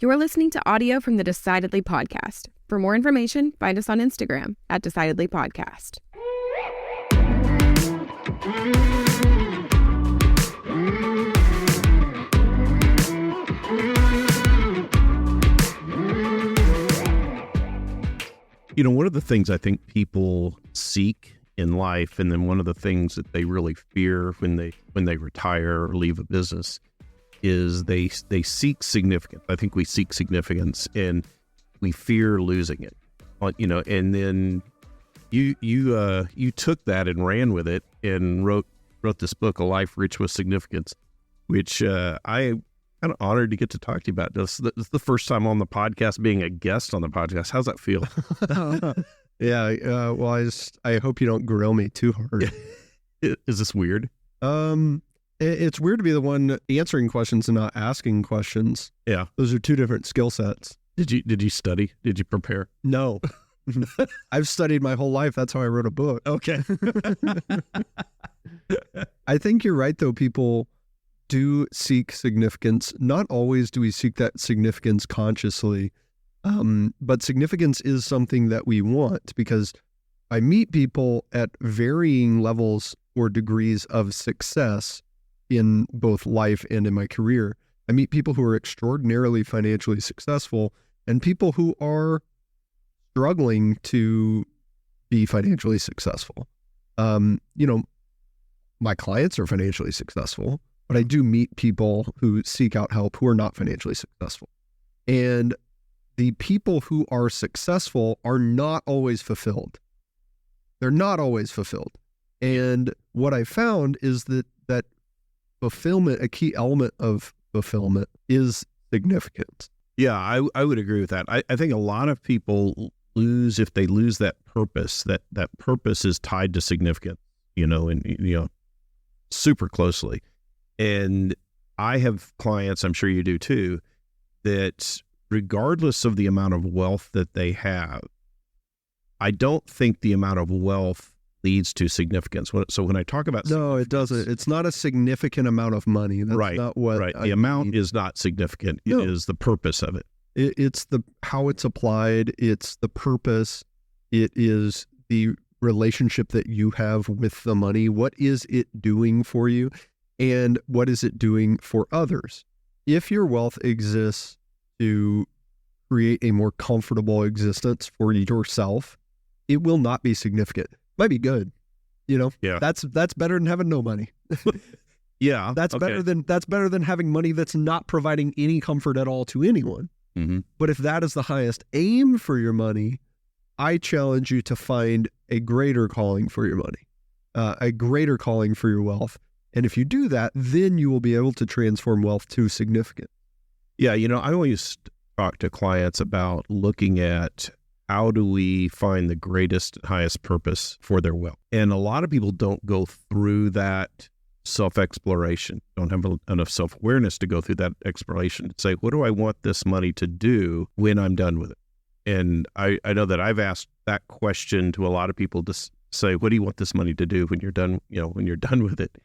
You're listening to audio from the Decidedly podcast. For more information, find us on Instagram at Decidedly Podcast. You know, one of the things I think people seek in life, and then one of the things that they really fear when they retire or leave a business, is they seek significance. I think we seek significance, and we fear losing it. You know, and then you took that and ran with it and wrote this book, A Life Rich with Significance, which I kind of honored to get to talk to you about. This is the first time on the podcast, being a guest on the podcast. How's that feel? Yeah. Well, I hope you don't grill me too hard. Is this weird? It's weird to be the one answering questions and not asking questions. Yeah. Those are two different skill sets. Did you study? Did you prepare? No. I've studied my whole life. That's how I wrote a book. Okay. I think you're right, though. People do seek significance. Not always do we seek that significance consciously, but significance is something that we want, because I meet people at varying levels or degrees of success in both life and in my career. I meet people who are extraordinarily financially successful and people who are struggling to be financially successful. You know, my clients are financially successful, but I do meet people who seek out help who are not financially successful. And the people who are successful are not always fulfilled. They're not always fulfilled. And what I found is that fulfillment, a key element of fulfillment, is significance. Yeah, I would agree with that. I think a lot of people lose, if they lose that purpose, that purpose is tied to significance, you know, and, you know, super closely. And I have clients, I'm sure you do too, that regardless of the amount of wealth that they have, I don't think the amount of wealth leads to significance. So when I talk about no, it doesn't. It's not a significant amount of money. That's right, not what right. The amount is not significant. No. It is the purpose of it. It's how it's applied. It's the purpose. It is the relationship that you have with the money. What is it doing for you? And what is it doing for others? If your wealth exists to create a more comfortable existence for yourself, it will not be significant. Might be good, you know. Yeah, that's better than having no money. Yeah, that's okay. better than having money that's not providing any comfort at all to anyone. Mm-hmm. But if that is the highest aim for your money, I challenge you to find a greater calling for your money, a greater calling for your wealth. And if you do that, then you will be able to transform wealth to significance. Yeah, you know, I always talk to clients about looking at how do we find the greatest, highest purpose for their wealth. And a lot of people don't go through that self-exploration, don't have enough self-awareness to go through that exploration to say, what do I want this money to do when I'm done with it? And I know that I've asked that question to a lot of people to say, what do you want this money to do when you're done, you know, when you're done with it?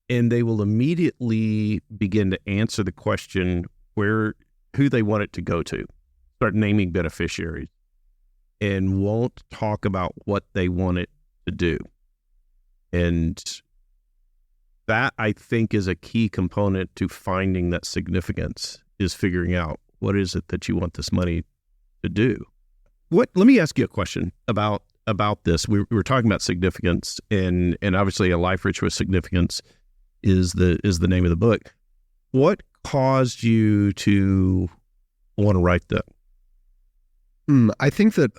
And they will immediately begin to answer the question who they want it to go to, start naming beneficiaries, and won't talk about what they want it to do. And that, I think, is a key component to finding that significance, is figuring out what is it that you want this money to do. Let me ask you a question about this. We were talking about significance, and obviously A Life Rich with Significance is the name of the book. What caused you to want to write that? I think that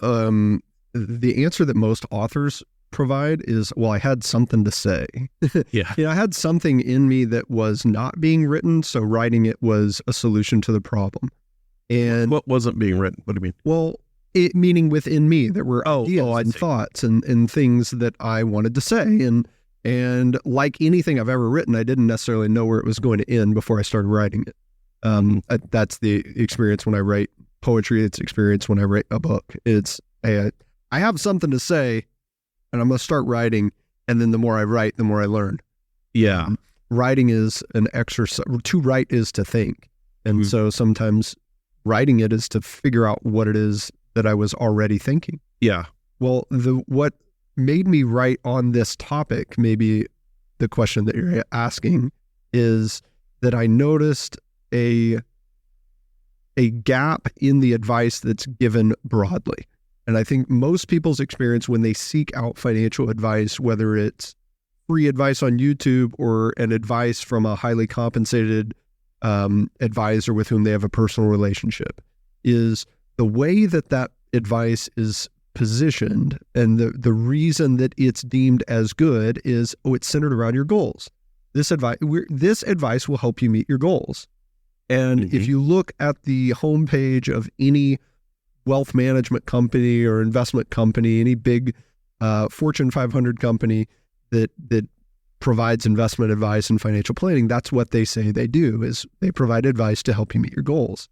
the answer that most authors provide is, well, I had something to say. Yeah. You know, I had something in me that was not being written, so writing it was a solution to the problem. And what wasn't being written? What do you mean? Well, meaning within me, there were ideas and thoughts and things that I wanted to say. And like anything I've ever written, I didn't necessarily know where it was going to end before I started writing it. That's the experience when I write poetry. It's experience when I write a book. It's I have something to say, and I'm going to start writing. And then the more I write, the more I learn. Yeah. Writing is an exercise. To write is to think. And so sometimes writing it is to figure out what it is that I was already thinking. Yeah. Well, what made me write on this topic, maybe the question that you're asking, is that I noticed a gap in the advice that's given broadly. And I think most people's experience when they seek out financial advice, whether it's free advice on YouTube or an advice from a highly compensated advisor with whom they have a personal relationship, is the way that advice is positioned, and the reason that it's deemed as good is, it's centered around your goals. This advice will help you meet your goals. And if you look at the homepage of any wealth management company or investment company, any big Fortune 500 company that provides investment advice and financial planning, that's what they say they do, is they provide advice to help you meet your goals.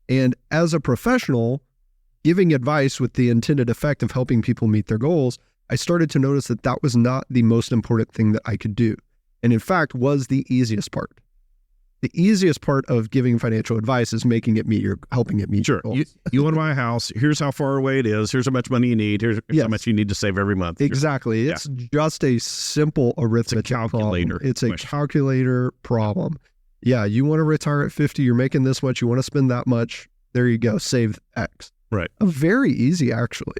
And as a professional, giving advice with the intended effect of helping people meet their goals, I started to notice that was not the most important thing that I could do. And in fact, was the easiest part. The easiest part of giving financial advice is helping it meet your goals. You want to buy a house. Here's how far away it is. Here's how much money you need. Here's how much you need to save every month. Exactly. It's just a simple arithmetic calculator. Problem. It's a calculator problem. Yeah, you want to retire at 50. You're making this much. You want to spend that much. There you go. Save X. Right. Very easy, actually.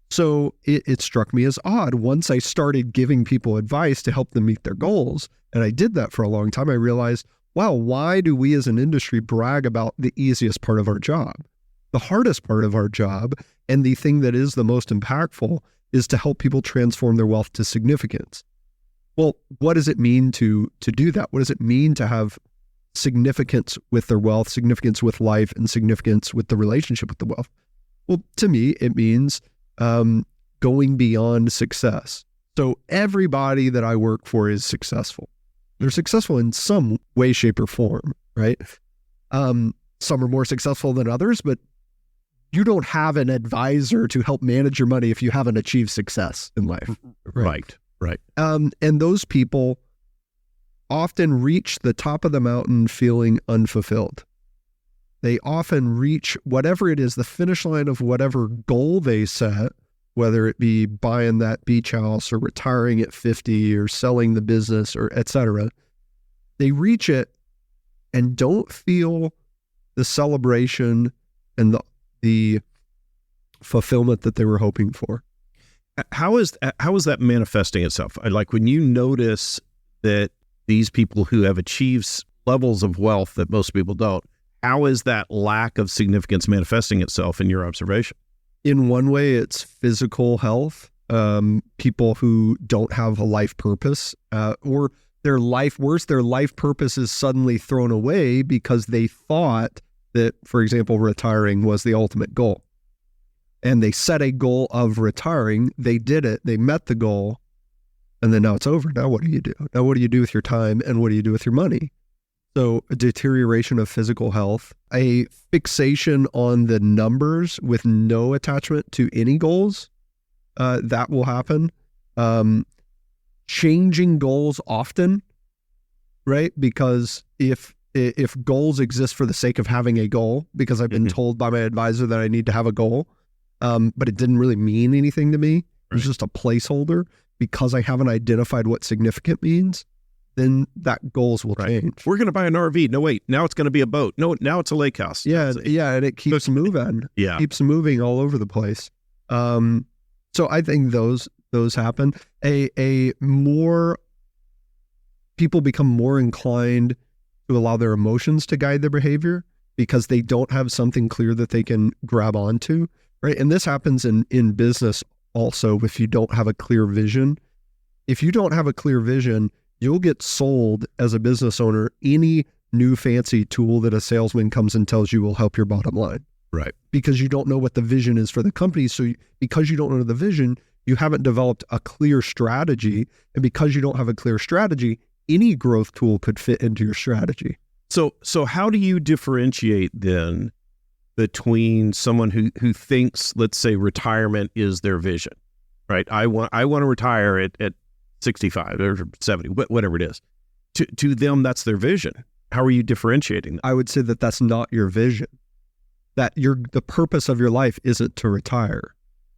So it struck me as odd once I started giving people advice to help them meet their goals. And I did that for a long time. I realized, wow, why do we as an industry brag about the easiest part of our job? The hardest part of our job, and the thing that is the most impactful, is to help people transform their wealth to significance. Well, what does it mean to do that? What does it mean to have significance with their wealth, significance with life, and significance with the relationship with the wealth? Well, to me, it means going beyond success. So everybody that I work for is successful. They're successful in some way, shape, or form, right? Some are more successful than others, but you don't have an advisor to help manage your money if you haven't achieved success in life. Right. And those people often reach the top of the mountain feeling unfulfilled. They often reach whatever it is, the finish line of whatever goal they set, whether it be buying that beach house or retiring at 50 or selling the business or et cetera. They reach it and don't feel the celebration and the fulfillment that they were hoping for. How is that manifesting itself? Like when you notice that these people who have achieved levels of wealth that most people don't, how is that lack of significance manifesting itself in your observation? In one way, it's physical health. People who don't have a life purpose, or their life purpose is suddenly thrown away because they thought that, for example, retiring was the ultimate goal. And they set a goal of retiring. They did it. They met the goal. And then now it's over. Now what do you do? Now what do you do with your time? And what do you do with your money? So a deterioration of physical health, a fixation on the numbers with no attachment to any goals, that will happen. Changing goals often, right? Because if goals exist for the sake of having a goal, because I've been told by my advisor that I need to have a goal, but it didn't really mean anything to me. It was just a placeholder because I haven't identified what significant means. Then that goals will change. We're going to buy an RV. No, wait. Now it's going to be a boat. No, now it's a lake house. Yeah, and it keeps moving. Yeah, keeps moving all over the place. So I think those happen. A more people become more inclined to allow their emotions to guide their behavior because they don't have something clear that they can grab onto, right? And this happens in business also if you don't have a clear vision. If you don't have a clear vision, you'll get sold as a business owner any new fancy tool that a salesman comes and tells you will help your bottom line. Right. Because you don't know what the vision is for the company. So because you don't know the vision, you haven't developed a clear strategy. And because you don't have a clear strategy, any growth tool could fit into your strategy. So how do you differentiate then between someone who thinks, let's say, retirement is their vision, right? I want to retire at 65 or 70, whatever it is. To them, that's their vision. How are you differentiating that? I would say that that's not your vision. that the purpose of your life isn't to retire.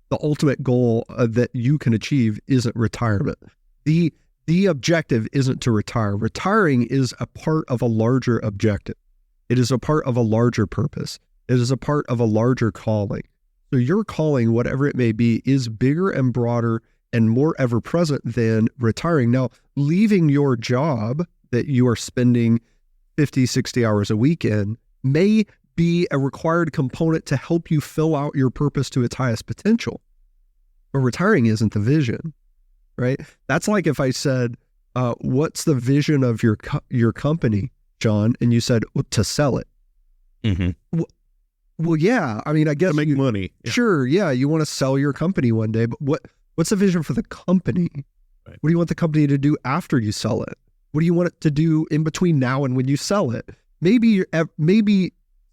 The ultimate goal that you can achieve isn't retirement. The objective isn't to retire. Retiring is a part of a larger objective. It is a part of a larger purpose. It is a part of a larger calling. So your calling, whatever it may be, is bigger and broader and more ever present than retiring. Now, leaving your job that you are spending 50, 60 hours a week in may be a required component to help you fill out your purpose to its highest potential. But retiring isn't the vision, right? That's like if I said, what's the vision of your company, John? And you said, well, to sell it. Mm-hmm. Well, yeah. I mean, I guess to make money. Yeah. Sure. Yeah. You want to sell your company one day, but what's the vision for the company? Right. What do you want the company to do after you sell it? What do you want it to do in between now and when you sell it? Maybe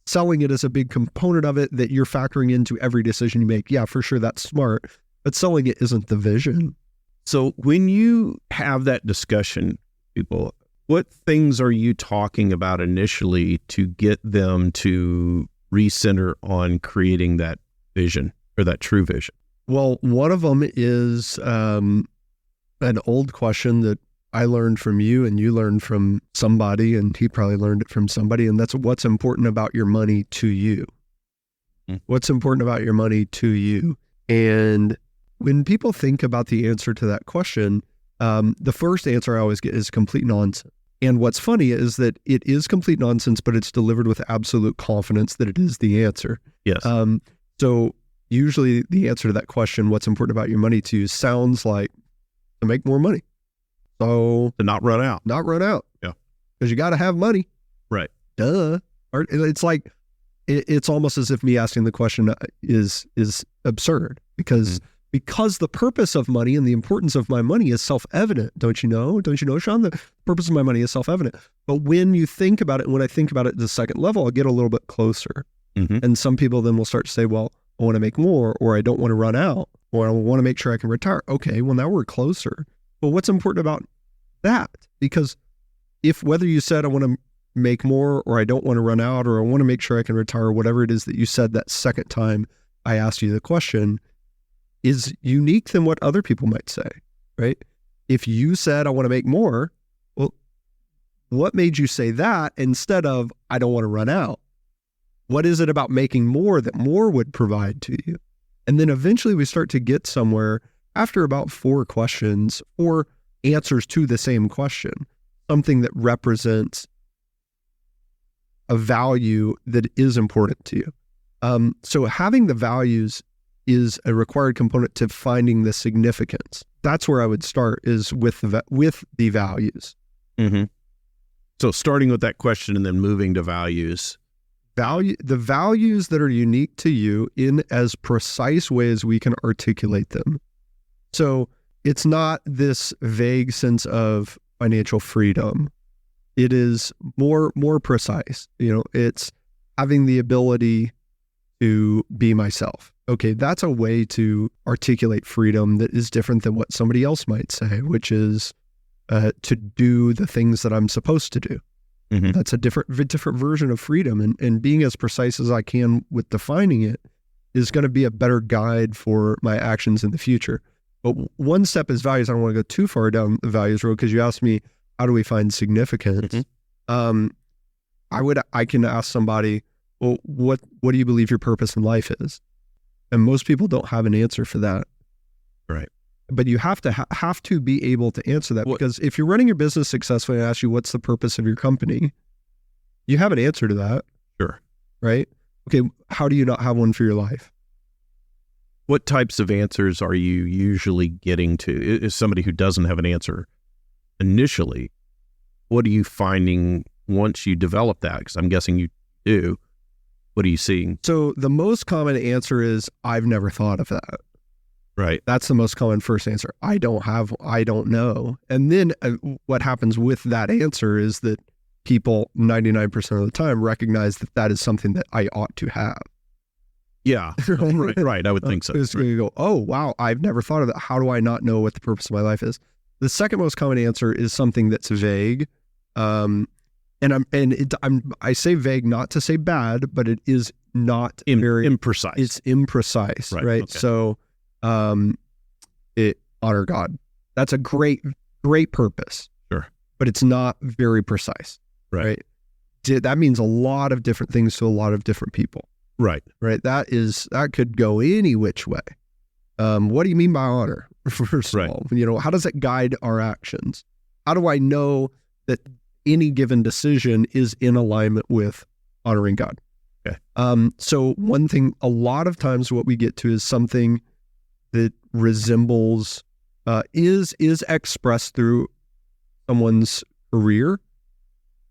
selling it is a big component of it that you're factoring into every decision you make. Yeah, for sure. That's smart. But selling it isn't the vision. So when you have that discussion, people, what things are you talking about initially to get them to recenter on creating that vision or that true vision? Well, one of them is an old question that I learned from you and you learned from somebody, and he probably learned it from somebody, and that's what's important about your money to you. What's important about your money to you? And when people think about the answer to that question, the first answer I always get is complete nonsense. And what's funny is that it is complete nonsense, but it's delivered with absolute confidence that it is the answer. Yes. So usually the answer to that question, what's important about your money to you, sounds like to make more money. So to not run out. Not run out. Yeah. Because you got to have money. Right. Duh. It's like, it's almost as if me asking the question is absurd because the purpose of money and the importance of my money is self-evident. Don't you know, Shawn? The purpose of my money is self-evident. But when you think about it, when I think about it at the second level, I'll get a little bit closer. Mm-hmm. And some people then will start to say, well, I want to make more, or I don't want to run out, or I want to make sure I can retire. Okay, well, now we're closer. But what's important about that? Because whether you said I want to make more, or I don't want to run out, or I want to make sure I can retire, whatever it is that you said that second time I asked you the question, is unique than what other people might say, right? If you said, I want to make more, well, what made you say that instead of, I don't want to run out? What is it about making more that more would provide to you? And then eventually we start to get somewhere after about 4 questions or answers to the same question, something that represents a value that is important to you. So having the values is a required component to finding the significance. That's where I would start, is with the values. Mm-hmm. So starting with that question and then moving to values. The values that are unique to you in as precise way as we can articulate them. So it's not this vague sense of financial freedom. It is more precise. It's having the ability to be myself. Okay, that's a way to articulate freedom that is different than what somebody else might say, which is to do the things that I'm supposed to do. Mm-hmm. That's a different version of freedom. And being as precise as I can with defining it is going to be a better guide for my actions in the future. But one step is values. I don't want to go too far down the values road because you asked me, how do we find significance? Mm-hmm. I can ask somebody, well, what do you believe your purpose in life is? And most people don't have an answer for that. Right. But you have to be able to answer that, because if you're running your business successfully and I ask you what's the purpose of your company, you have an answer to that. Sure. Right? Okay, how do you not have one for your life? What types of answers are you usually getting to? Is somebody who doesn't have an answer initially, what are you finding once you develop that? Because I'm guessing you do. What are you seeing? So the most common answer is, I've never thought of that. Right. That's the most common first answer. I don't know. And then what happens with that answer is that people 99% of the time recognize that that is something that I ought to have. Yeah. Right. I would think so. It's going to go, oh, wow, I've never thought of that. How do I not know what the purpose of my life is? The second most common answer is something that's vague. I say vague not to say bad, but it is not very imprecise. It's imprecise, right? Okay. So, honor God. That's a great purpose. Sure. But it's not very precise, right? That means a lot of different things to a lot of different people. Right. That could go any which way. What do you mean by honor? First of all, how does it guide our actions? How do I know that any given decision is in alignment with honoring God? Okay. So one thing, a lot of times what we get to is something that resembles, is expressed through someone's career.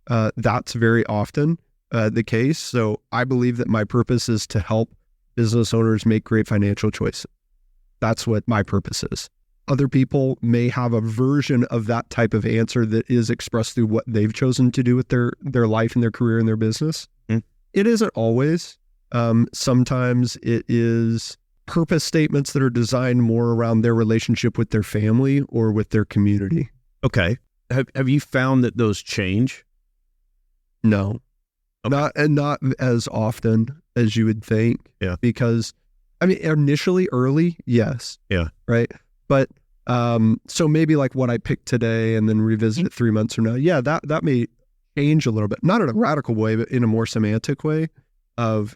That's very often the case. So I believe that my purpose is to help business owners make great financial choices. That's what my purpose is. Other people may have a version of that type of answer that is expressed through what they've chosen to do with their life and their career and their business. It isn't always. Sometimes it is purpose statements that are designed more around their relationship with their family or with their community. Okay. Have you found that those change? No. Okay. Not as often as you would think. Yeah. Because, initially early, yes. Yeah. Right. But so maybe like what I picked today and then revisit it 3 months from now. Yeah, that may change a little bit, not in a radical way, but in a more semantic way of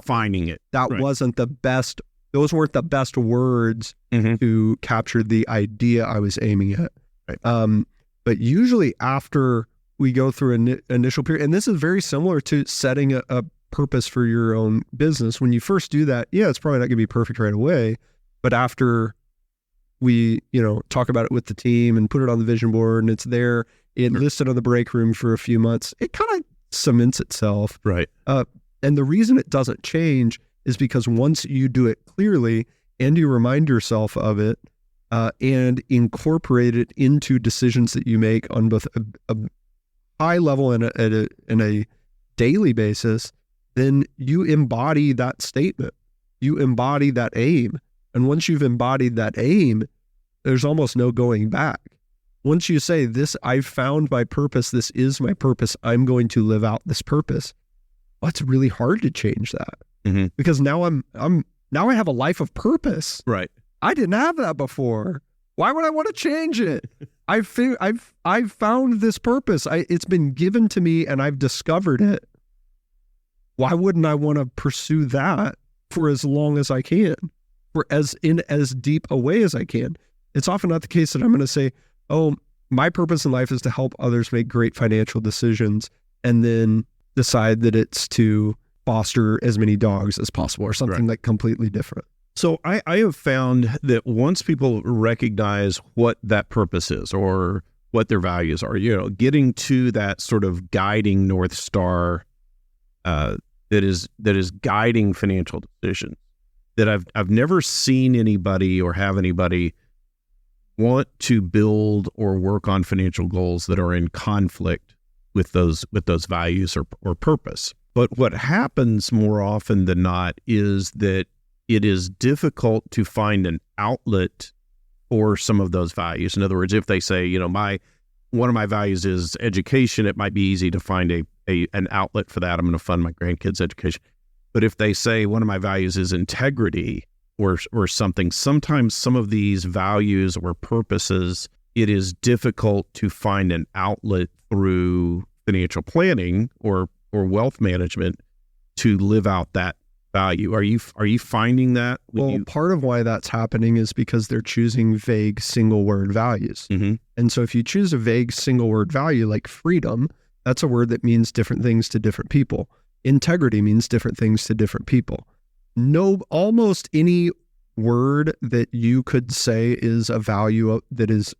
finding it. That wasn't the best. Those weren't the best words to capture the idea I was aiming at. Right. But usually after we go through an initial period, and this is very similar to setting a purpose for your own business. When you first do that, it's probably not going to be perfect right away, but after we, talk about it with the team and put it on the vision board and it's there, listed on the break room for a few months, it kind of cements itself. Right. And the reason it doesn't change is because once you do it clearly and you remind yourself of it and incorporate it into decisions that you make on both a high level and a daily basis, then you embody that statement. You embody that aim. And once you've embodied that aim, there's almost no going back. Once you say, I've found my purpose, this is my purpose, I'm going to live out this purpose. Well, it's really hard to change that because now now I have a life of purpose. Right. I didn't have that before. Why would I want to change it? I've found this purpose. It's been given to me and I've discovered it. Why wouldn't I want to pursue that for as long as I can, for as deep a way as I can? It's often not the case that I'm going to say, oh, my purpose in life is to help others make great financial decisions and then decide that it's to foster as many dogs as possible or something like completely different. So I have found that once people recognize what that purpose is or what their values are, getting to that sort of guiding North Star that is guiding financial decisions, that I've never seen anybody or have anybody want to build or work on financial goals that are in conflict with those values or purpose. But what happens more often than not is that it is difficult to find an outlet for some of those values. In other words, if they say, one of my values is education, it might be easy to find an outlet for that. I'm going to fund my grandkids' education. But if they say one of my values is integrity or something, sometimes some of these values or purposes, it is difficult to find an outlet through financial planning or wealth management to live out that value. Are you finding that? Part of why that's happening is because they're choosing vague single word values. And so if you choose a vague single word value like freedom, that's a word that means different things to different people. Integrity means different things to different people. Almost any word that you could say is a value that is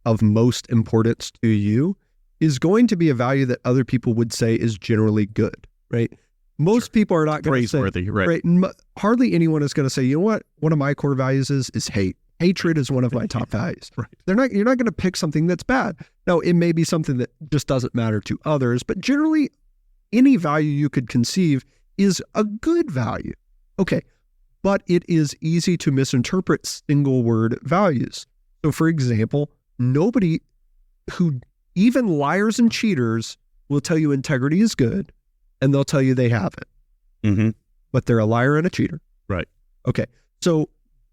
of most importance to you is going to be a value that other people would say is generally good, right? Most people are not going to say, right? Hardly anyone is going to say, you know what? One of my core values is hate. Hatred is one of my top values. Right. You're not going to pick something that's bad. Now, it may be something that just doesn't matter to others, but generally any value you could conceive is a good value. Okay. But it is easy to misinterpret single word values. So for example, even liars and cheaters will tell you integrity is good and they'll tell you they have it. Mm-hmm. but they're a liar and a cheater. Right. Okay. So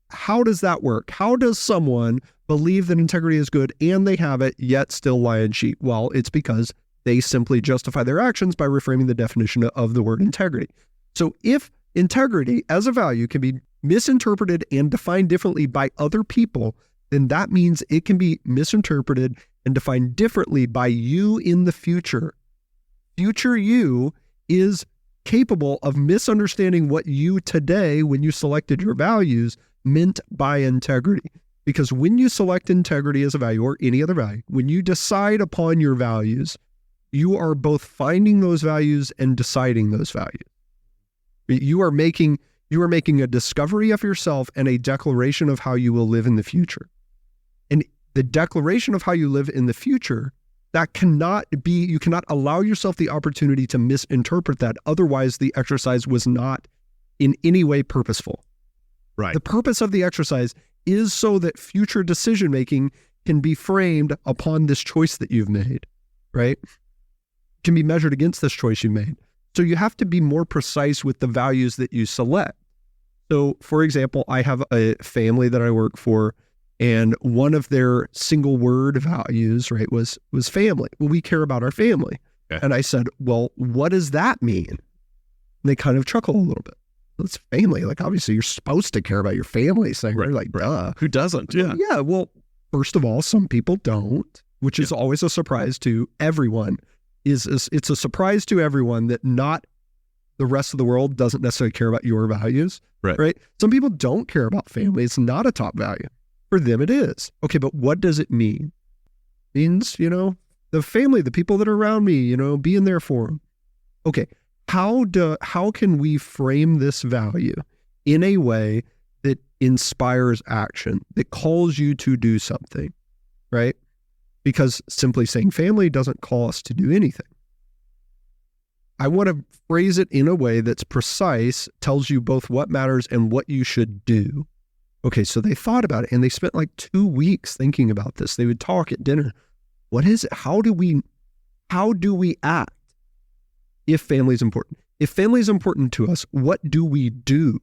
how does that work? How does someone believe that integrity is good and they have it, yet still lie and cheat? Well, it's because they simply justify their actions by reframing the definition of the word integrity. So if integrity as a value can be misinterpreted and defined differently by other people, then that means it can be misinterpreted and defined differently by you in the future. Future you is capable of misunderstanding what you today, when you selected your values, meant by integrity. Because when you select integrity as a value or any other value, when you decide upon your values, you are both finding those values and deciding those values. You are making a discovery of yourself and a declaration of how you will live in the future. And the declaration of how you live in the future, that cannot be, you cannot allow yourself the opportunity to misinterpret that. Otherwise, the exercise was not in any way purposeful. Right. The purpose of the exercise is so that future decision-making can be framed upon this choice that you've made, right? Can be measured against this choice you made. So you have to be more precise with the values that you select. So, for example, I have a family that I work for, and one of their single word values, right, was family. Well, we care about our family. Okay. And I said, well, what does that mean? And they kind of chuckle a little bit. It's family. Like, obviously, you're supposed to care about your family. So they're like, duh. Who doesn't? Yeah. Yeah. Well, first of all, some people don't, which is always a surprise to everyone. It's a surprise to everyone that not the rest of the world doesn't necessarily care about your values. Right. Some people don't care about family. It's not a top value. For them, it is. Okay, but what does it mean? It means, the family, the people that are around me, being there for them. Okay, how can we frame this value in a way that inspires action, that calls you to do something, right? Because simply saying family doesn't call us to do anything. I want to phrase it in a way that's precise, tells you both what matters and what you should do. Okay, so they thought about it and they spent like 2 weeks thinking about this. They would talk at dinner. What is it? How do we act if family is important? If family is important to us, what do we do?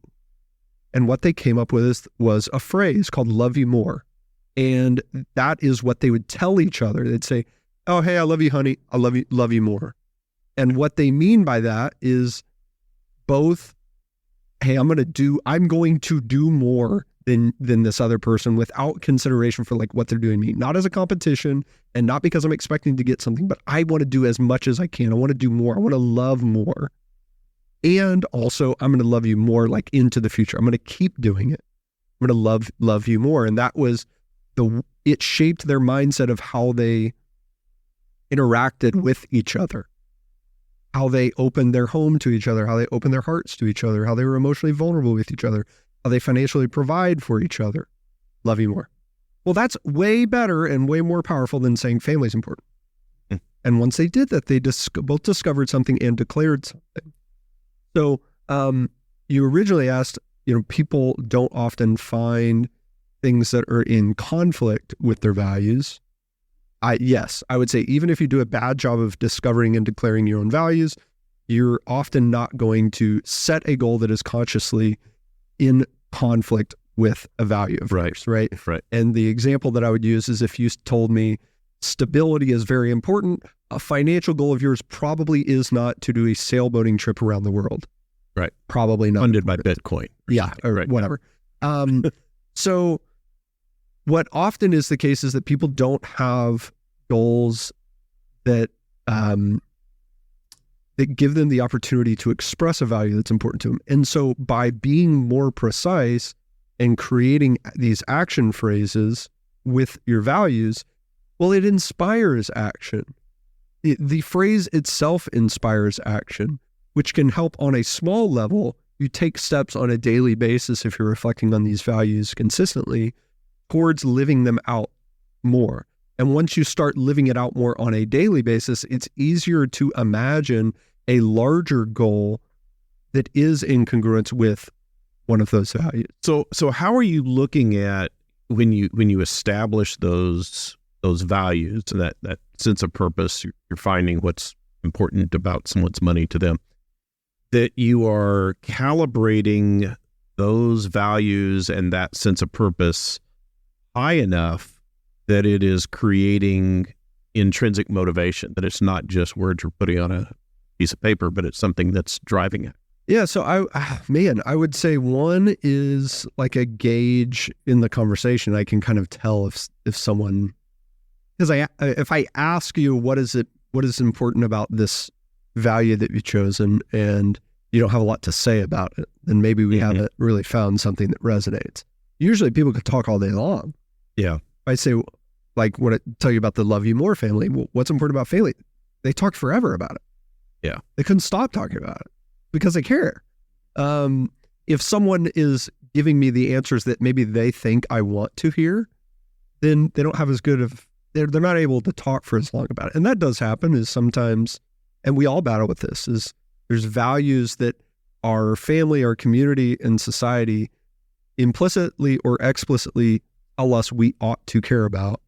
And what they came up with was a phrase called "love you more." And that is what they would tell each other. They'd say, "Oh, hey, I love you, honey. I love you more." And what they mean by that is both, hey, I'm going to do more than this other person without consideration for like what they're doing to me. Not as a competition and not because I'm expecting to get something, but I want to do as much as I can. I want to do more. I want to love more. And also I'm going to love you more like into the future. I'm going to keep doing it. I'm going to love you more. And that was it shaped their mindset of how they interacted with each other, how they opened their home to each other, how they opened their hearts to each other, how they were emotionally vulnerable with each other, how they financially provide for each other. Love you more. Well, that's way better and way more powerful than saying family is important. Mm. And once they did that, they both discovered something and declared something. So you originally asked, people don't often find things that are in conflict with their values. Yes, I would say even if you do a bad job of discovering and declaring your own values, you're often not going to set a goal that is consciously in conflict with a value of yours, right? Right. And the example that I would use is if you told me stability is very important, a financial goal of yours probably is not to do a sailboating trip around the world. Right. Probably not. Funded by Bitcoin. Yeah, or right. Whatever. So what often is the case is that people don't have goals that that give them the opportunity to express a value that's important to them. And so by being more precise and creating these action phrases with your values, well, it inspires action. The phrase itself inspires action, which can help on a small level. You take steps on a daily basis if you're reflecting on these values consistently towards living them out more. And once you start living it out more on a daily basis, it's easier to imagine a larger goal that is in congruence with one of those values. So how are you looking at when you establish those values, that sense of purpose, you're finding what's important about someone's money to them? that you are calibrating those values and that sense of purpose high enough that it is creating intrinsic motivation, that it's not just words you're putting on a piece of paper, but it's something that's driving it. Yeah, so I would say one is like a gauge in the conversation. I can kind of tell if someone, because if I ask you what is important about this value that you've chosen, and you don't have a lot to say about it, then maybe we haven't really found something that resonates. Usually people could talk all day long. Yeah. If I say, like, when I tell you about the Love You More family, what's important about family? They talked forever about it. Yeah. They couldn't stop talking about it because they care. If someone is giving me the answers that maybe they think I want to hear, then they don't have as good of, they're not able to talk for as long about it. And that does happen, is sometimes, and we all battle with this, is there's values that our family, our community, and society implicitly or explicitly tell us we ought to care about.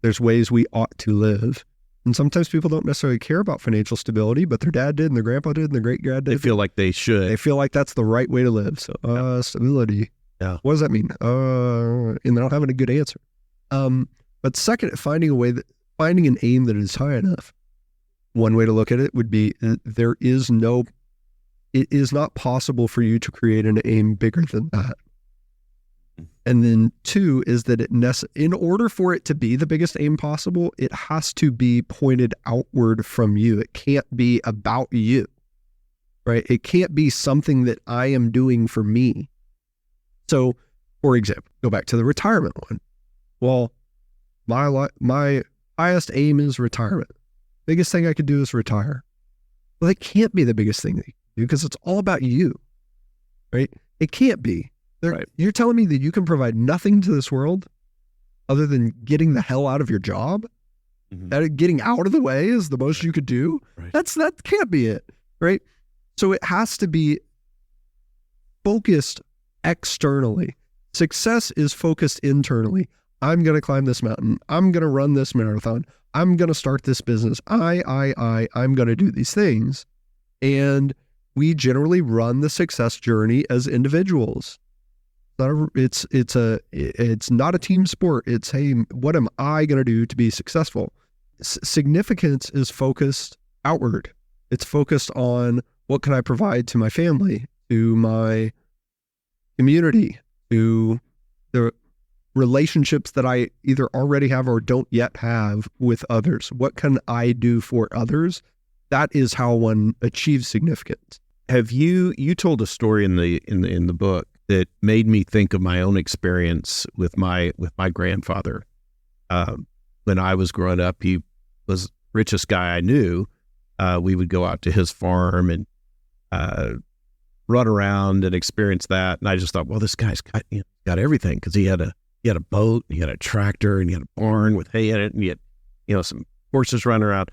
There's ways we ought to live. And sometimes people don't necessarily care about financial stability, but their dad did, and their grandpa did, and their great-dad did. They feel like they should. They feel like that's the right way to live. So, stability. Yeah. What does that mean? And they don't have a good answer. But second, finding an aim that is high enough. One way to look at it would be it is not possible for you to create an aim bigger than that. And then two is that in order for it to be the biggest aim possible, it has to be pointed outward from you. It can't be about you, right? It can't be something that I am doing for me. So, for example, go back to the retirement one. Well, my highest aim is retirement. Biggest thing I could do is retire. Well, that can't be the biggest thing that you can do because it's all about you, right? It can't be. Right. You're telling me that you can provide nothing to this world other than getting the hell out of your job? That getting out of the way is the most you could do? Right. That can't be it, right? So it has to be focused externally. Success is focused internally. I'm going to climb this mountain. I'm going to run this marathon. I'm going to start this business. I'm going to do these things. And we generally run the success journey as individuals. It's not a team sport. It's, hey, what am I going to do to be successful? Significance is focused outward. It's focused on what can I provide to my family, to my community, to the relationships that I either already have or don't yet have with others. What can I do for others? That is how one achieves significance. Have you told a story in the book that made me think of my own experience with my grandfather. When I was growing up, he was the richest guy I knew. We would go out to his farm and run around and experience that. And I just thought, well, this guy's got everything, because he had a boat, and he had a tractor, and he had a barn with hay in it, and he had some horses running around.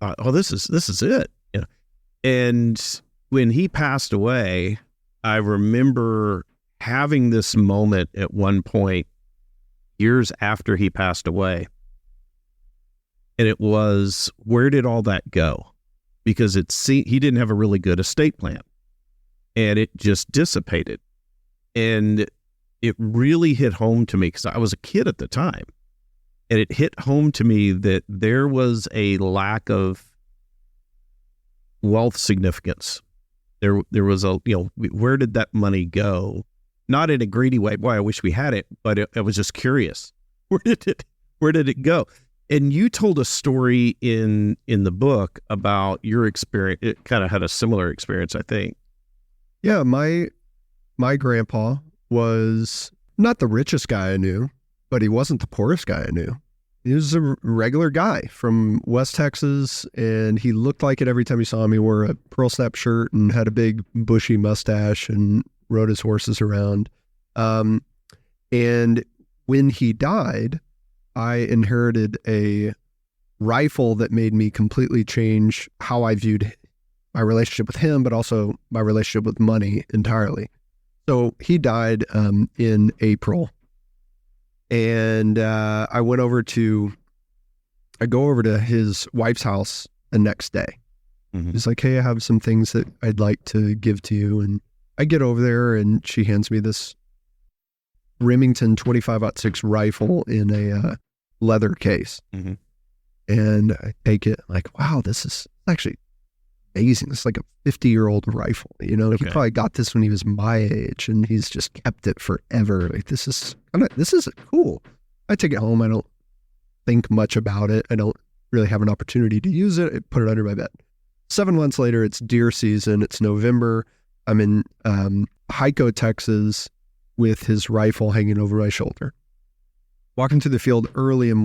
Oh, this is it. And when he passed away, I remember having this moment at one point years after he passed away. And it was, where did all that go? Because he didn't have a really good estate plan, and it just dissipated. And it really hit home to me, because I was a kid at the time. And it hit home to me that there was a lack of wealth significance. There was where did that money go? Not in a greedy way. Boy, I wish we had it, but I was just curious. Where did it go? And you told a story in the book about your experience. It kind of had a similar experience, I think. Yeah, my grandpa was not the richest guy I knew, but he wasn't the poorest guy I knew. He was a regular guy from West Texas, and he looked like it every time you saw him. He wore a pearl snap shirt and had a big bushy mustache and rode his horses around. And when he died, I inherited a rifle that made me completely change how I viewed my relationship with him, but also my relationship with money entirely. So he died in April. And I go over to his wife's house the next day. She's like, hey, I have some things that I'd like to give to you. And I get over there and she hands me this Remington 25-06 rifle in a leather case. And I take it like, wow, this is actually amazing. It's like a 50-year-old rifle. You know, he probably got this when he was my age and he's just kept it forever. Like, this is cool. I take it home. I don't think much about it. I don't really have an opportunity to use it. I put it under my bed. 7 months later, it's deer season. It's November. I'm in Hyco, Texas, with his rifle hanging over my shoulder. Walking through the field early in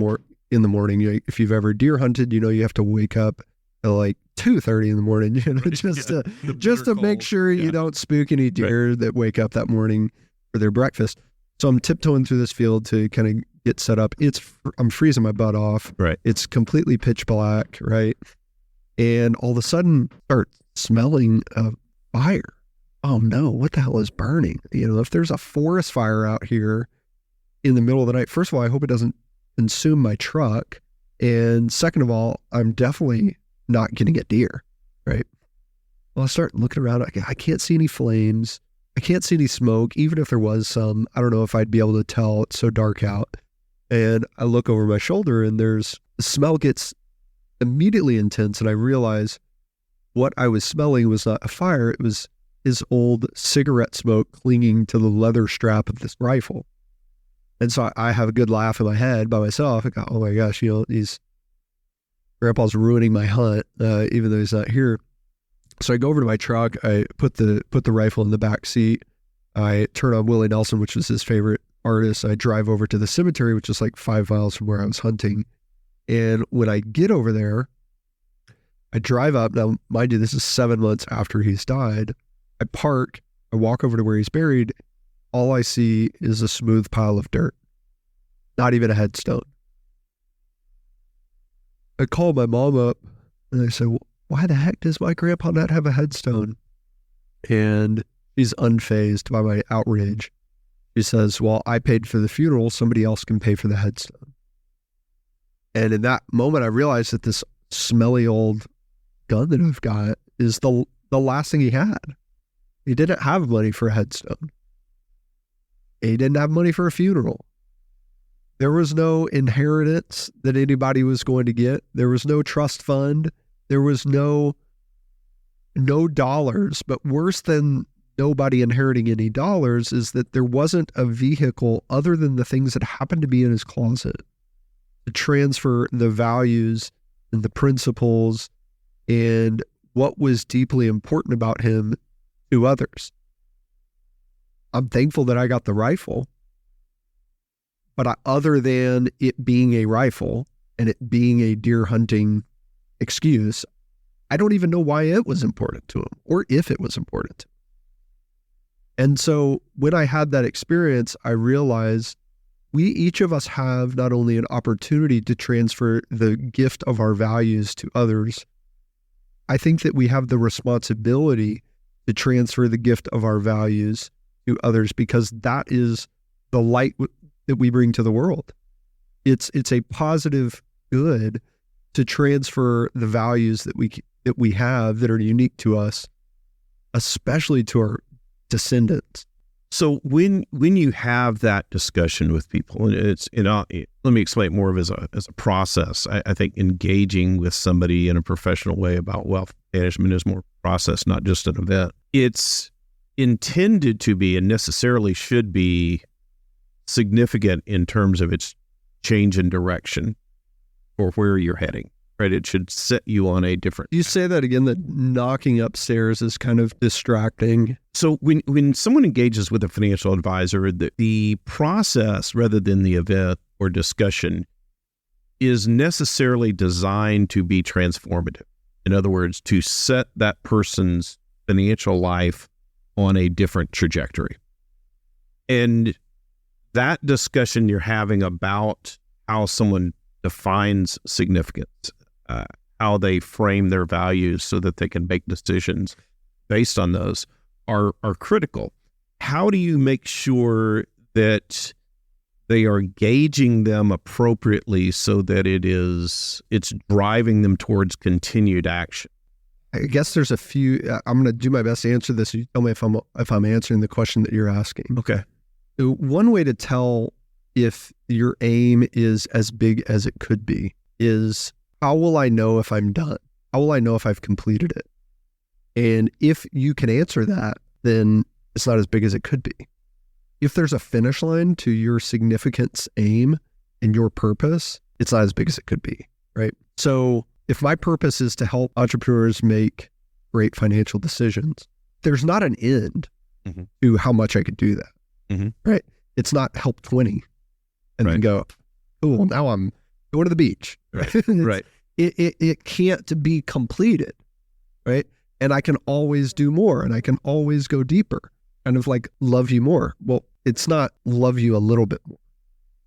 the morning. If you've ever deer hunted, you have to wake up at like 2:30 in the morning, just to make sure you don't spook any deer that wake up that morning for their breakfast. So I'm tiptoeing through this field to kind of get set up. I'm freezing my butt off. Right. It's completely pitch black. Right. And all of a sudden start smelling of fire. Oh no, what the hell is burning? If there's a forest fire out here in the middle of the night, first of all, I hope it doesn't consume my truck. And second of all, I'm definitely not going to get deer. Right. Well, I start looking around. I can't see any flames. I can't see any smoke. Even if there was some, I don't know if I'd be able to tell. It's so dark out. And I look over my shoulder and the smell gets immediately intense. And I realize what I was smelling was not a fire. It was his old cigarette smoke clinging to the leather strap of this rifle. And so I have a good laugh in my head by myself. I go, oh my gosh, Grandpa's ruining my hunt, even though he's not here. So I go over to my truck. I put the rifle in the back seat. I turn on Willie Nelson, which was his favorite artist. I drive over to the cemetery, which is like 5 miles from where I was hunting. And when I get over there, I drive up. Now, mind you, this is 7 months after he's died. I park. I walk over to where he's buried. All I see is a smooth pile of dirt. Not even a headstone. I call my mom up and I say, why the heck does my grandpa not have a headstone? And she's unfazed by my outrage. She says, well, I paid for the funeral. Somebody else can pay for the headstone. And in that moment, I realized that this smelly old gun that I've got is the last thing he had. He didn't have money for a headstone. He didn't have money for a funeral. There was no inheritance that anybody was going to get. There was no trust fund. There was no dollars. But worse than nobody inheriting any dollars is that there wasn't a vehicle other than the things that happened to be in his closet to transfer the values and the principles and what was deeply important about him to others. I'm thankful that I got the rifle, but other than it being a rifle and it being a deer hunting excuse, I don't even know why it was important to him or if it was important to him. And so when I had that experience, I realized each of us have not only an opportunity to transfer the gift of our values to others, I think that we have the responsibility to transfer the gift of our values to others, because that is the light that we bring to the world. It's a positive good to transfer the values that we have that are unique to us, especially to our descendants. So when you have that discussion with people, and let me explain more of as a process. I think engaging with somebody in a professional way about wealth management is more process, not just an event. It's intended to be and necessarily should be significant in terms of its change in direction or where you're heading. Right? It should set you on a different. You say that again, that knocking upstairs is kind of distracting. So when someone engages with a financial advisor, the process rather than the event or discussion is necessarily designed to be transformative. In other words, to set that person's financial life on a different trajectory. And that discussion you're having about how someone defines significance, how they frame their values so that they can make decisions based on those are critical. How do you make sure that they are gauging them appropriately so that it's driving them towards continued action? I guess there's a few. I'm going to do my best to answer this. You tell me if I'm answering the question that you're asking. Okay. So one way to tell if your aim is as big as it could be is, how will I know if I'm done? How will I know if I've completed it? And if you can answer that, then it's not as big as it could be. If there's a finish line to your significance aim and your purpose, it's not as big as it could be, right? So if my purpose is to help entrepreneurs make great financial decisions, there's not an end to how much I could do that, right? It's not help 20 and then go, oh, well, now I'm going to the beach, right? Right. It can't be completed, right? And I can always do more, and I can always go deeper, kind of like love you more. Well, it's not love you a little bit more.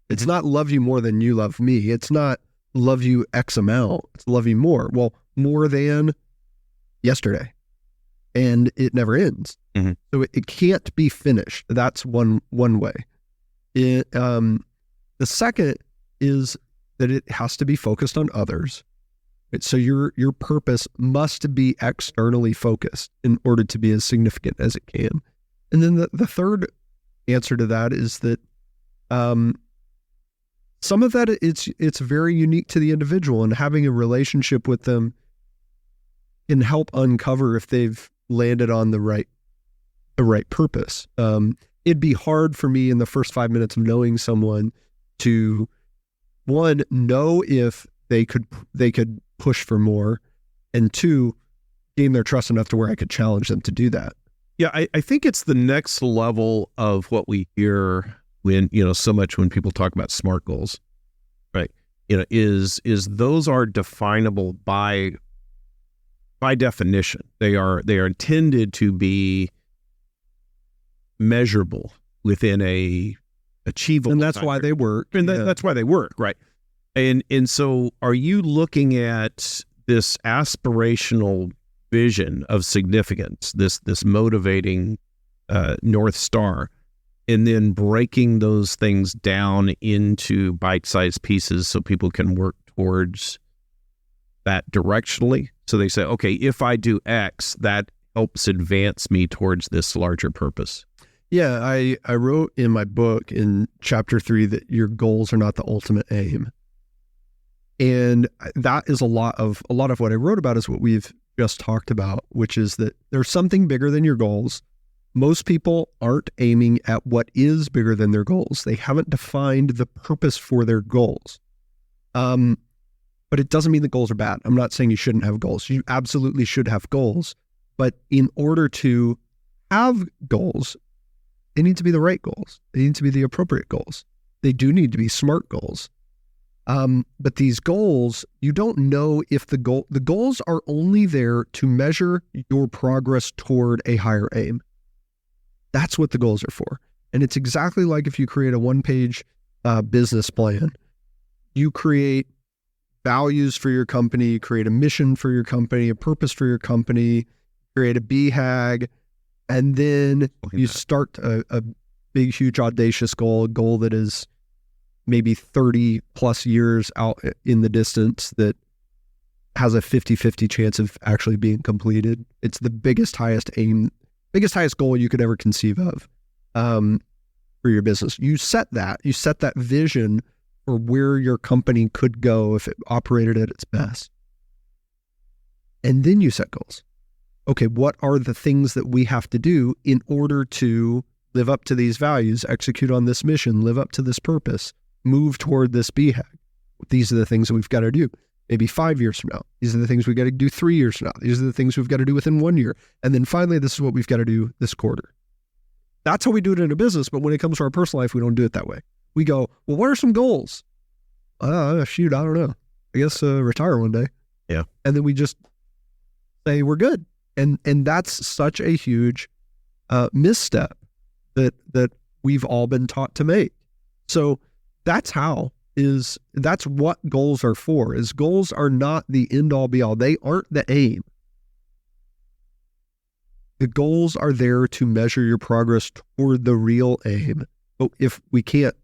It's not love you more than you love me. It's not love you X amount. It's love you more. Well, more than yesterday. And it never ends. So it can't be finished. That's one way. The second is that it has to be focused on others. Right? So your purpose must be externally focused in order to be as significant as it can. And then the third answer to that is that some of that it's very unique to the individual, and having a relationship with them can help uncover if they've landed on the right purpose. It'd be hard for me in the first 5 minutes of knowing someone to, one, know if they could push for more, and two, gain their trust enough to where I could challenge them to do that. Yeah, I think it's the next level of what we hear when, so much when people talk about SMART goals, right? Is those are definable by definition. They are intended to be measurable within a achievable. And that's why they work. And that's why they work, right? And so are you looking at this aspirational vision of significance, this motivating North Star, and then breaking those things down into bite-sized pieces so people can work towards that directionally? So they say, okay, if I do X, that helps advance me towards this larger purpose. Yeah, I wrote in my book in chapter 3 that your goals are not the ultimate aim. And that is a lot of what I wrote about is what we've just talked about, which is that there's something bigger than your goals. Most people aren't aiming at what is bigger than their goals. They haven't defined the purpose for their goals. But it doesn't mean that goals are bad. I'm not saying you shouldn't have goals. You absolutely should have goals. But in order to have goals, they need to be the right goals. They need to be the appropriate goals. They do need to be SMART goals. But these goals, you don't know if the goals are only there to measure your progress toward a higher aim. That's what the goals are for. And it's exactly like if you create a one-page business plan. You create values for your company, you create a mission for your company, a purpose for your company, create a BHAG, and then you start a big, huge, audacious goal, a goal that is maybe 30 plus years out in the distance that has a 50-50 chance of actually being completed. It's the biggest, highest goal you could ever conceive of for your business. You set that vision for where your company could go if it operated at its best. And then you set goals. Okay, what are the things that we have to do in order to live up to these values, execute on this mission, live up to this purpose, move toward this BHAG? These are the things that we've got to do. Maybe 5 years from now. These are the things we've got to do 3 years from now. These are the things we've got to do within 1 year. And then finally, this is what we've got to do this quarter. That's how we do it in a business. But when it comes to our personal life, we don't do it that way. We go, well, what are some goals? Shoot, I don't know. I guess retire one day. Yeah. And then we just say we're good. And that's such a huge misstep that we've all been taught to make. So that's what goals are for. Is goals are not the end all be all. They aren't the aim. The goals are there to measure your progress toward the real aim. But if we can't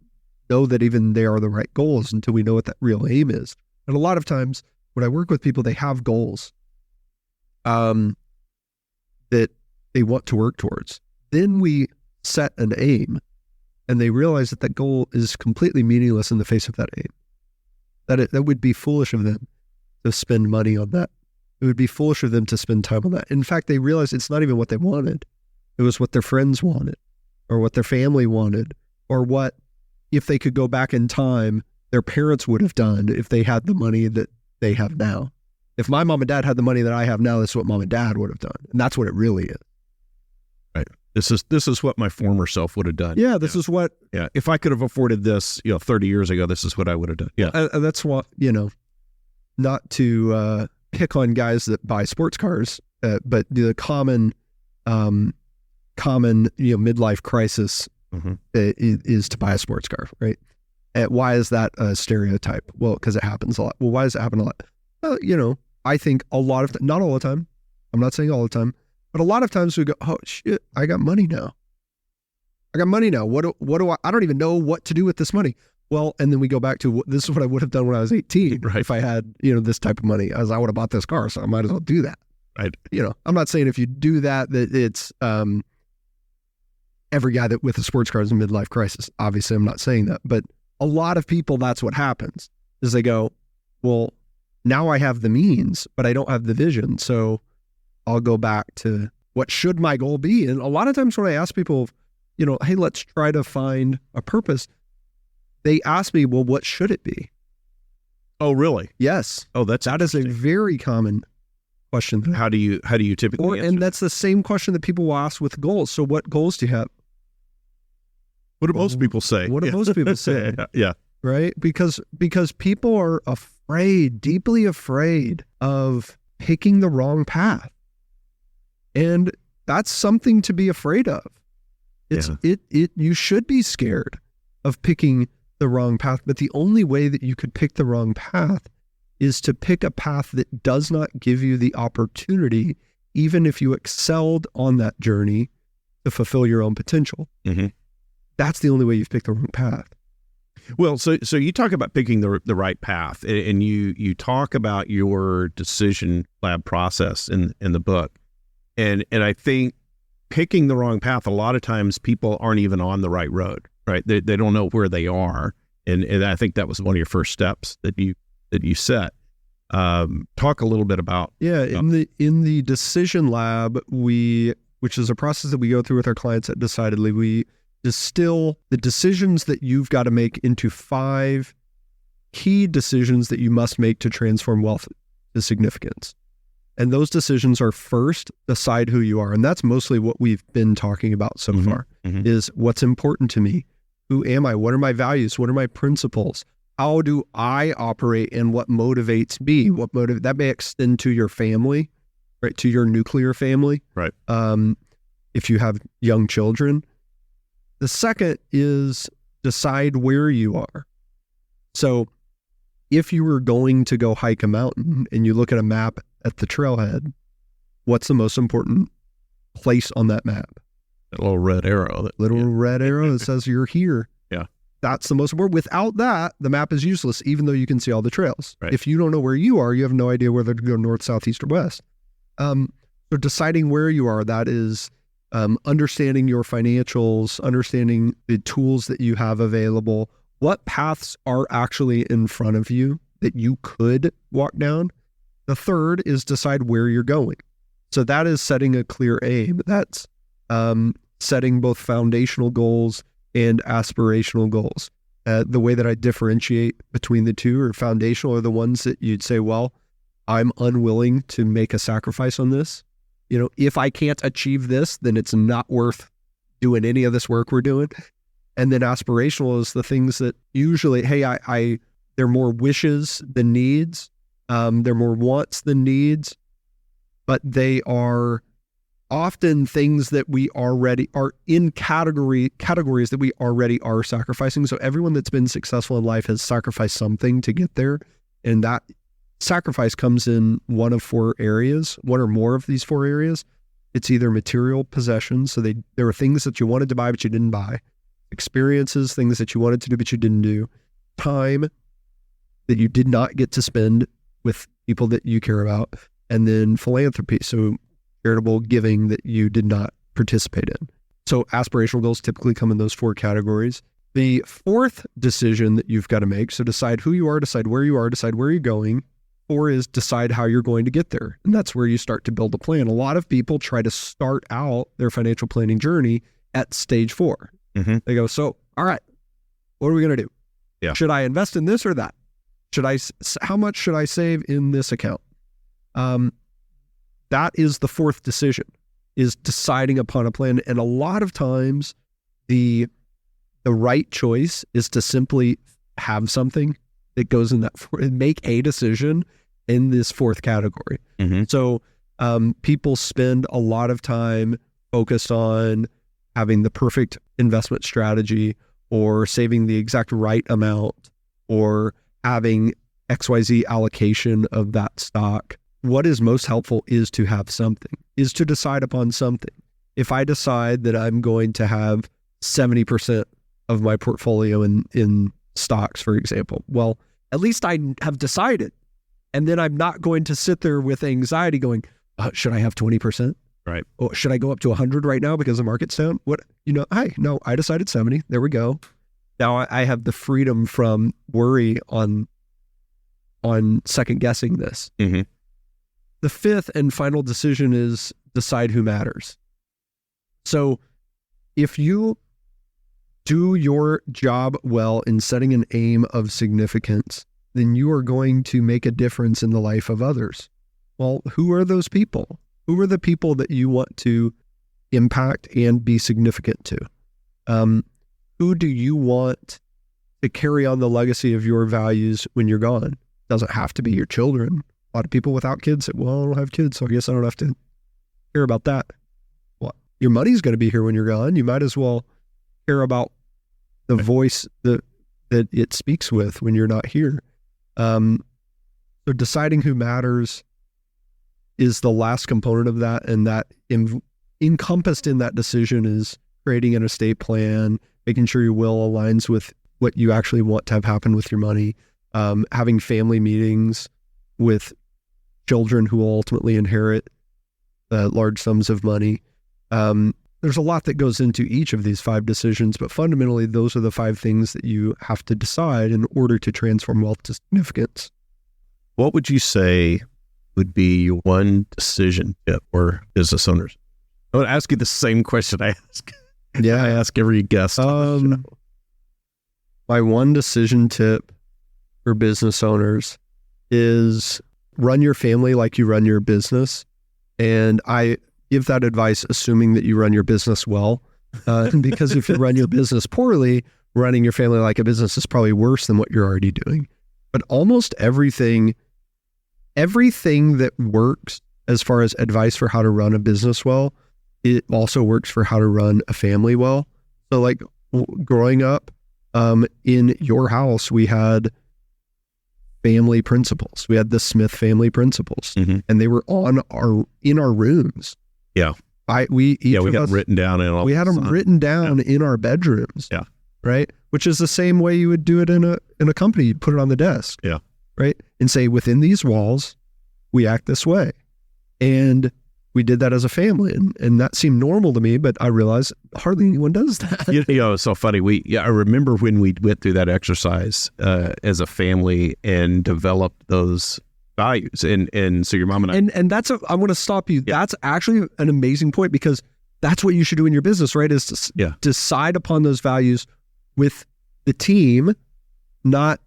know that even they are the right goals until we know what that real aim is. And a lot of times when I work with people, they have goals. that they want to work towards. Then we set an aim, and they realize that that goal is completely meaningless in the face of that aim. That would be foolish of them to spend money on that. It would be foolish of them to spend time on that. In fact, they realize it's not even what they wanted. It was what their friends wanted, or what their family wanted, or what, if they could go back in time, their parents would have done if they had the money that they have now. If my mom and dad had the money that I have now, this is what mom and dad would have done. And that's what it really is. Right. This is what my former self would have done. Yeah, this is what... Yeah, if I could have afforded this, 30 years ago, this is what I would have done. Yeah. And that's what, not to pick on guys that buy sports cars, but the common midlife crisis is to buy a sports car, right? And why is that a stereotype? Well, because it happens a lot. Well, why does it happen a lot? I think a lot of, not all the time, I'm not saying all the time, but a lot of times we go, oh shit, I got money now. What do I don't even know what to do with this money. Well, and then we go back to, this is what I would have done when I was 18, right? If I had, this type of money, as I would have bought this car. So I might as well do that. Right. I'm not saying if you do that it's, every guy that with a sports car is a midlife crisis. Obviously, I'm not saying that, but a lot of people, that's what happens, is they go, well, now I have the means, but I don't have the vision. So I'll go back to what should my goal be? And a lot of times when I ask people, hey, let's try to find a purpose, they ask me, well, what should it be? Oh, really? Yes. Oh, that is a very common question. How do you typically answer? And that's the same question that people will ask with goals. So what goals do you have? What do most people say? What do most people say? Yeah. Right? Because people are deeply afraid of picking the wrong path. And that's something to be afraid of. You should be scared of picking the wrong path, but the only way that you could pick the wrong path is to pick a path that does not give you the opportunity, even if you excelled on that journey, to fulfill your own potential. Mm-hmm. That's the only way you've picked the wrong path. Well, so you talk about picking the right path, and you talk about your decision lab process in the book, and I think picking the wrong path, a lot of times people aren't even on the right road, right? They don't know where they are, and I think that was one of your first steps that you set. Talk a little bit about in the decision lab, which is a process that we go through with our clients at Decidedly, we distill the decisions that you've got to make into 5 key decisions that you must make to transform wealth to significance. And those decisions are, first, decide who you are. And that's mostly what we've been talking about so far, is what's important to me. Who am I? What are my values? What are my principles? How do I operate, and what motivates me? That may extend to your family, right? To your nuclear family. Right. If you have young children. The second is decide where you are. So if you were going to go hike a mountain and you look at a map at the trailhead, what's the most important place on that map? That little red arrow. Red arrow that says you're here. Yeah. That's the most important. Without that, the map is useless, even though you can see all the trails. Right. If you don't know where you are, you have no idea whether to go north, south, east, or west. So deciding where you are, that is understanding your financials, understanding the tools that you have available, what paths are actually in front of you that you could walk down. The third is decide where you're going. So that is setting a clear aim. That's setting both foundational goals and aspirational goals. The way that I differentiate between the two, or foundational, are the ones that you'd say, well, I'm unwilling to make a sacrifice on this. If I can't achieve this, then it's not worth doing any of this work we're doing. And then aspirational is the things that usually, hey, they're more wishes than needs. They're more wants than needs, but they are often things that we already are in categories that we already are sacrificing. So everyone that's been successful in life has sacrificed something to get there. And that sacrifice comes in one of 4 areas, one or more of these 4 areas. It's either material possessions. So there were things that you wanted to buy, but you didn't buy. Experiences, things that you wanted to do, but you didn't do. Time that you did not get to spend with people that you care about. and then philanthropy, so charitable giving that you did not participate in. So aspirational goals typically come in those 4 categories. The 4th decision that you've got to make, so decide who you are, decide where you are, decide where you're going. 4 is decide how you're going to get there. And that's where you start to build a plan. A lot of people try to start out their financial planning journey at stage 4. Mm-hmm. They go, so, all right, what are we going to do? Yeah. Should I invest in this or that? How much should I save in this account? That is the 4th decision, is deciding upon a plan. And a lot of times the right choice is to simply have something that goes in that, make a decision in this 4th category. Mm-hmm. So people spend a lot of time focused on having the perfect investment strategy, or saving the exact right amount, or having XYZ allocation of that stock. What is most helpful is to have something, is to decide upon something. If I decide that I'm going to have 70% of my portfolio in stocks, for example, well, at least I have decided. And then I'm not going to sit there with anxiety going, should I have 20%? Right. Or should I go up to 100 right now because the market's down? No, I decided 70. There we go. Now I have the freedom from worry on second guessing this. Mm-hmm. The 5th and final decision is decide who matters. So if you do your job well in setting an aim of significance, then you are going to make a difference in the life of others. Well, who are those people? Who are the people that you want to impact and be significant to? Who do you want to carry on the legacy of your values when you're gone? Doesn't have to be your children. A lot of people without kids say, well, I don't have kids, so I guess I don't have to care about that. Well, your money's going to be here when you're gone. You might as well care about the voice that it speaks with when you're not here. So deciding who matters is the last component of that, and that encompassed in that decision is creating an estate plan, making sure your will aligns with what you actually want to have happen with your money, having family meetings with children who will ultimately inherit large sums of money. There's a lot that goes into each of these 5 decisions, but fundamentally, those are the 5 things that you have to decide in order to transform wealth to significance. What would you say would be your one decision tip for business owners? I would ask you the same question I ask. Yeah, I ask every guest. My one decision tip for business owners is run your family like you run your business. And I give that advice assuming that you run your business well, because if you run your business poorly, running your family like a business is probably worse than what you're already doing. But almost everything that works as far as advice for how to run a business well, it also works for how to run a family well. So like growing up in your house, we had family principles. We had the Smith family principles, mm-hmm. and they were in our rooms. Yeah. We had them written down written down in our bedrooms. Yeah. Right. Which is the same way you would do it in a company. You'd put it on the desk. Yeah. Right. And say, within these walls, we act this way. And we did that as a family. And that seemed normal to me, but I realized hardly anyone does that. It's so funny. I remember when we went through that exercise as a family and developed those values. And so your mom and I. And I want to stop you. Yeah. That's actually an amazing point, because that's what you should do in your business, right? Is to decide upon those values with the team, not,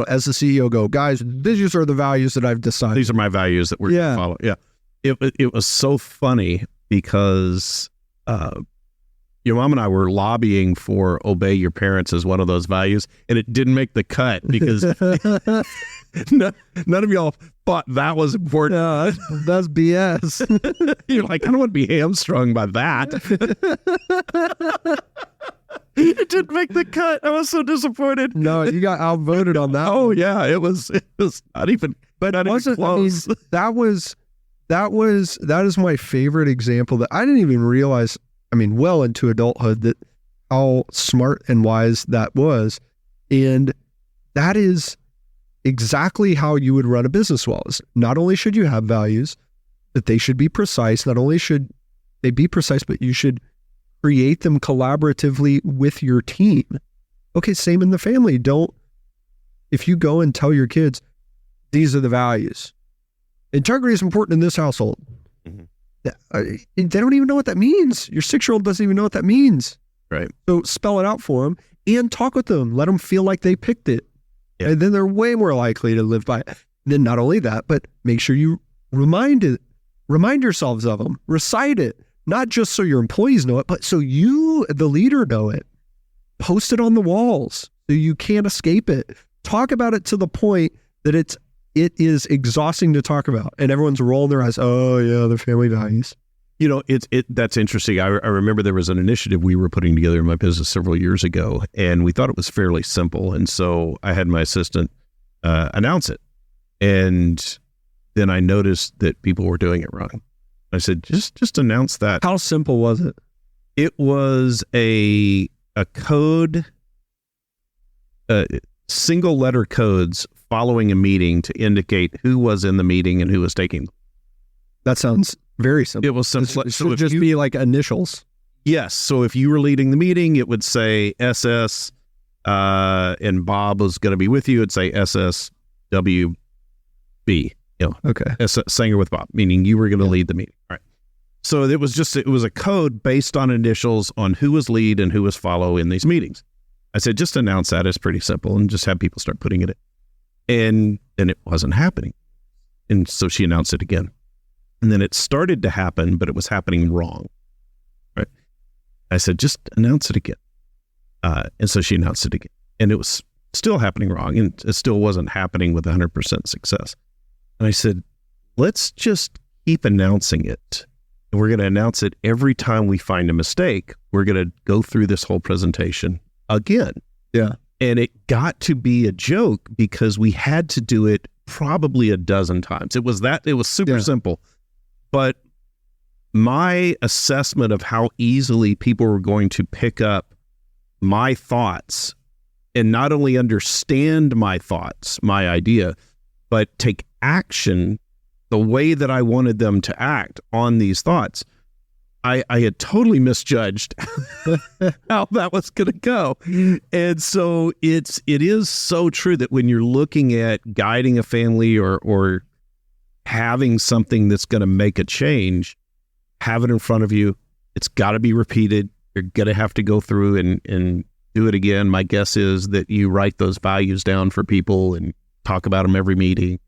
as the CEO go, guys, these are the values that I've decided. These are my values that we're going to follow. Yeah. It was so funny because your mom and I were lobbying for obey your parents as one of those values, and it didn't make the cut because none of y'all thought that was important. Yeah, that's BS. You're like, I don't want to be hamstrung by that. It didn't make the cut. I was so disappointed. No, you got outvoted on that. Oh yeah, it was not even. But not even close. That is my favorite example that I didn't even realize. Well into adulthood, that how smart and wise that was, and that is exactly how you would run a business well. Not only should you have values, but they should be precise. Not only should they be precise, but you should create them collaboratively with your team. Okay, same in the family. If you go and tell your kids, these are the values. Integrity is important in this household. They don't even know what that means. Your 6-year-old doesn't even know what that means. Right. So spell it out for them and talk with them. Let them feel like they picked it. Yeah. And then they're way more likely to live by it. Then not only that, but make sure you remind yourselves of them. Recite it. Not just so your employees know it, but so you, the leader, know it. Post it on the walls so you can't escape it. Talk about it to the point that it is exhausting to talk about, and everyone's rolling their eyes. Oh yeah, the family values. You know, that's interesting. I remember there was an initiative we were putting together in my business several years ago, and we thought it was fairly simple. And so I had my assistant announce it, and then I noticed that people were doing it wrong. I said, just announce that. How simple was it? It was a code, single letter codes following a meeting to indicate who was in the meeting and who was taking them. That sounds very simple. It was simple. It should just be like initials. Yes. So if you were leading the meeting, it would say SS, and Bob was going to be with you. It'd say SSWB. Okay. Sanger with Bob, meaning you were going to lead the meeting. All right. So it was a code based on initials on who was lead and who was follow in these meetings. I said, just announce that. It's pretty simple, and just have people start putting it in. And then it wasn't happening. And so she announced it again. And then it started to happen, but it was happening wrong. Right. I said, just announce it again. And so she announced it again. And it was still happening wrong. And it still wasn't happening with 100% success. And I said, let's just keep announcing it. And we're going to announce it every time we find a mistake. We're going to go through this whole presentation again. Yeah. And it got to be a joke because we had to do it probably a dozen times. It was super simple. But my assessment of how easily people were going to pick up my thoughts and not only understand my thoughts, my idea, but take action the way that I wanted them to act on these thoughts, I had totally misjudged how that was going to go. And so it is so true that when you're looking at guiding a family or having something that's going to make a change, have it in front of you. It's got to be repeated. You're going to have to go through and do it again. My guess is that you write those values down for people and talk about them every meeting.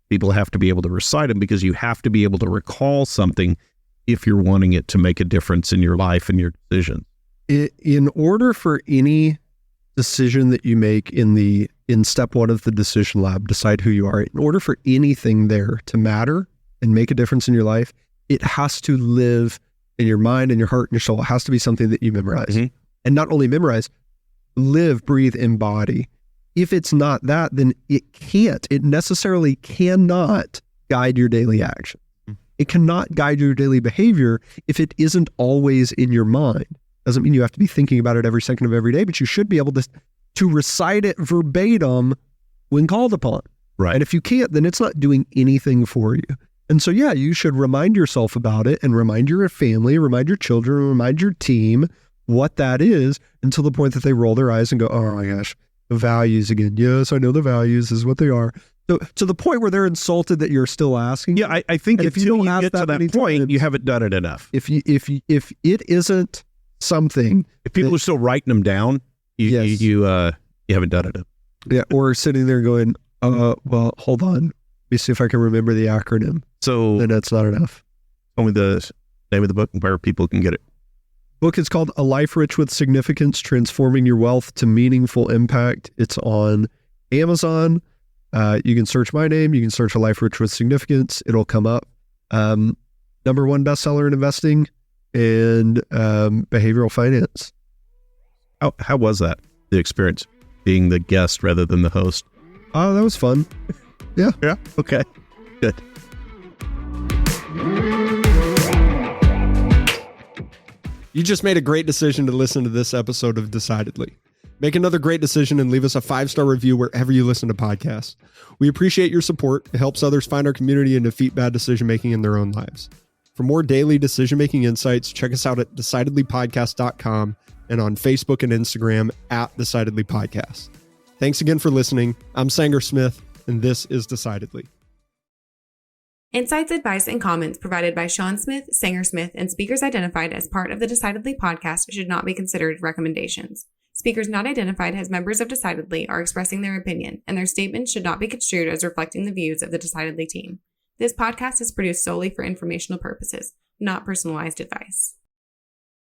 People have to be able to recite them because you have to be able to recall something if you're wanting it to make a difference in your life and your decisions. In order for any decision that you make in step 1 of the decision lab, decide who you are, in order for anything there to matter and make a difference in your life, it has to live in your mind and your heart and your soul. It has to be something that you memorize. Mm-hmm. And not only memorize, live, breathe, embody. If it's not that, then it necessarily cannot guide your daily action. It cannot guide your daily behavior if it isn't always in your mind. Doesn't mean you have to be thinking about it every second of every day, but you should be able to recite it verbatim when called upon. Right. And if you can't, then it's not doing anything for you. And so, yeah, you should remind yourself about it and remind your family, remind your children, remind your team what that is until the point that they roll their eyes and go, oh my gosh, the values again. Yes, I know the values is what they are. So to the point where they're insulted that you're still asking. Yeah, I think if you don't get to that point, you haven't done it enough. If it isn't something, if people are still writing them down, you haven't done it. Yeah, or sitting there going, well, hold on, let me see if I can remember the acronym. So then that's not enough. Tell me the name of the book and where people can get it. Book is called A Life Rich with Significance: Transforming Your Wealth to Meaningful Impact. It's on Amazon. You can search my name. You can search A Life Rich with Significance. It'll come up. #1 bestseller in investing and behavioral finance. How was that, the experience, being the guest rather than the host? Oh, that was fun. Yeah. Yeah. Okay. Good. You just made a great decision to listen to this episode of Decidedly. Make another great decision and leave us a 5-star review wherever you listen to podcasts. We appreciate your support. It helps others find our community and defeat bad decision-making in their own lives. For more daily decision-making insights, check us out at decidedlypodcast.com and on Facebook and Instagram at decidedlypodcast. Thanks again for listening. I'm Sanger Smith, and this is Decidedly. Insights, advice, and comments provided by Shawn Smith, Sanger Smith, and speakers identified as part of the Decidedly podcast should not be considered recommendations. Speakers not identified as members of Decidedly are expressing their opinion, and their statements should not be construed as reflecting the views of the Decidedly team. This podcast is produced solely for informational purposes, not personalized advice.